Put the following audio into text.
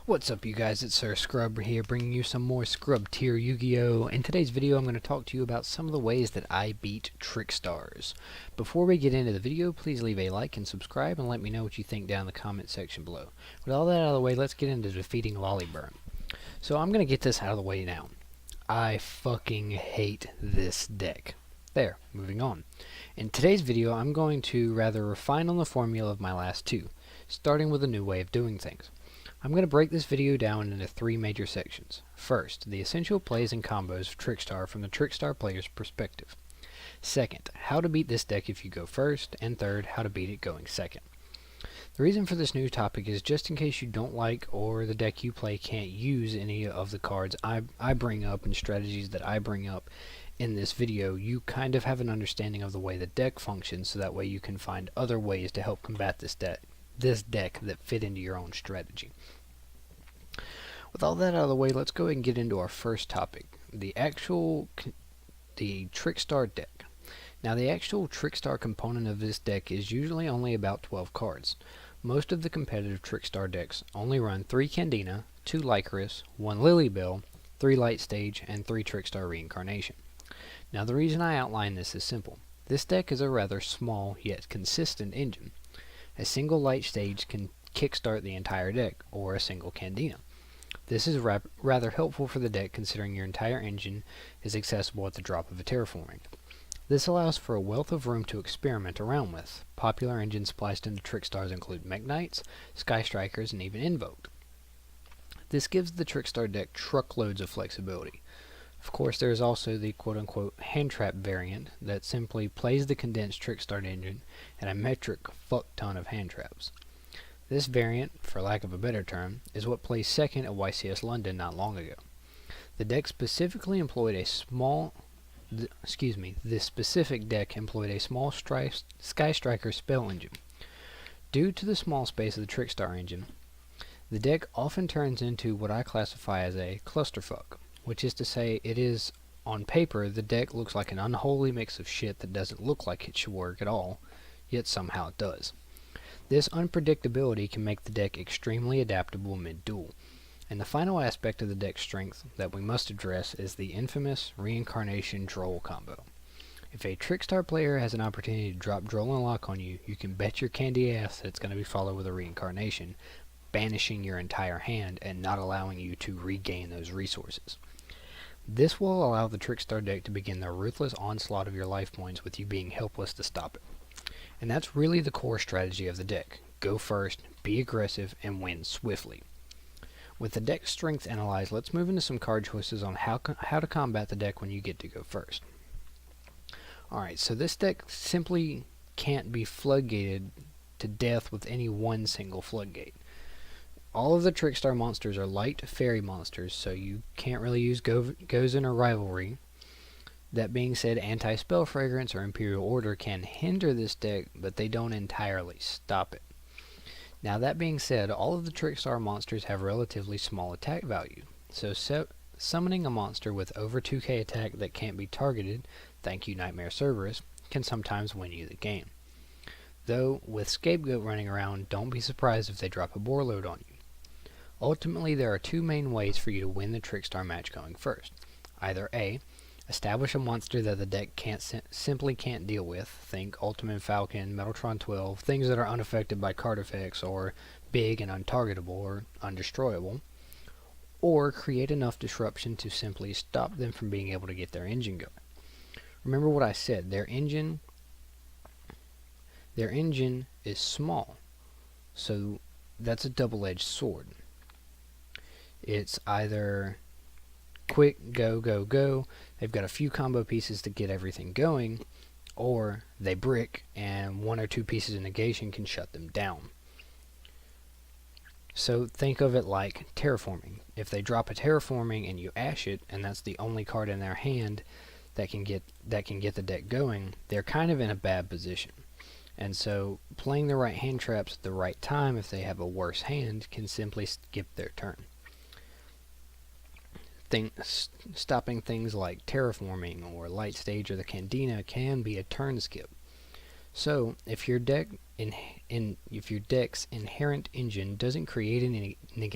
What's up, you guys? It's Sir Scrub here, bringing you some more Scrub Tier Yu-Gi-Oh! In today's video, I'm going to talk to you about some of the ways that I beat Trickstars. Before we get into the video, please leave a like and subscribe, and let me know what you think down in the comment section below. With all that out of the way, let's get into defeating Lollyburn. So I'm going to get this out of the way now. I fucking hate this deck. There, moving on. In today's video, I'm going to rather refine on the formula of my last two, starting with a new way of doing things. I'm going to break this video down into three major sections. First, the essential plays and combos of Trickstar from the Trickstar player's perspective. Second, how to beat this deck if you go first, and third, how to beat it going second. The reason for this new topic is just in case you don't like or the deck you play can't use any of the cards I bring up and strategies that I bring up in this video, you kind of have an understanding of the way the deck functions, so that way you can find other ways to help combat this deck that fit into your own strategy. With all that out of the way, let's go ahead and get into our first topic, the Trickstar deck. Now, the actual Trickstar component of this deck is usually only about 12 cards. Most of the competitive Trickstar decks only run 3 Candina, 2 Lycoris, 1 Lilybell, 3 Light Stage, and 3 Trickstar Reincarnation. Now, the reason I outline this is simple. This deck is a rather small yet consistent engine. A single Light Stage can kickstart the entire deck, or a single Candina. This is rather helpful for the deck, considering your entire engine is accessible at the drop of a terraforming. This allows for a wealth of room to experiment around with. Popular engines spliced into Trickstars include Mech Knights, Sky Strikers, and even Invoked. This gives the Trickstar deck truckloads of flexibility. Of course, there is also the quote-unquote hand trap variant that simply plays the condensed Trickstar engine and a metric fuck ton of hand traps. This variant, for lack of a better term, is what placed second at YCS London not long ago. The deck specifically employed a small this specific deck employed a small Sky Striker spell engine. Due to the small space of the Trickstar engine, the deck often turns into what I classify as a clusterfuck, which is to say, it is, on paper, the deck looks like an unholy mix of shit that doesn't look like it should work at all, yet somehow it does. This unpredictability can make the deck extremely adaptable mid-duel. And the final aspect of the deck's strength that we must address is the infamous Reincarnation Droll combo. If a Trickstar player has an opportunity to drop Droll and Lock on you, you can bet your candy ass that it's going to be followed with a Reincarnation, banishing your entire hand and not allowing you to regain those resources. This will allow the Trickstar deck to begin their ruthless onslaught of your life points with you being helpless to stop it. And that's really the core strategy of the deck. Go first, be aggressive, and win swiftly. With the deck strength analyzed, let's move into some card choices on how to combat the deck when you get to go first. Alright, so this deck simply can't be floodgated to death with any one single floodgate. All of the Trickstar monsters are light fairy monsters, so you can't really use Gozen or Rivalry. That being said, Anti-Spell Fragrance or Imperial Order can hinder this deck, but they don't entirely stop it. Now, that being said, all of the Trickstar monsters have relatively small attack value, so summoning a monster with over 2k attack that can't be targeted, thank you Nightmare Cerberus, can sometimes win you the game. Though, with Scapegoat running around, don't be surprised if they drop a Boarload on you. Ultimately, there are two main ways for you to win the Trickstar match going first. Either A, establish a monster that the deck simply can't deal with. Think Ultimate Falcon, Metaltron 12, things that are unaffected by card effects or big and untargetable or undestroyable. Or create enough disruption to simply stop them from being able to get their engine going. Remember what I said, their engine is small, so that's a double-edged sword. It's either quick, go, go, go, they've got a few combo pieces to get everything going, or they brick and 1 or 2 pieces of negation can shut them down. So think of it like terraforming. If they drop a terraforming and you ash it, and that's the only card in their hand that can get the deck going, they're kind of in a bad position. And so playing the right hand traps at the right time, if they have a worse hand, can simply skip their turn. Stopping things like terraforming or light stage or the Candina can be a turn skip. So if your deck's inherent engine doesn't create any negation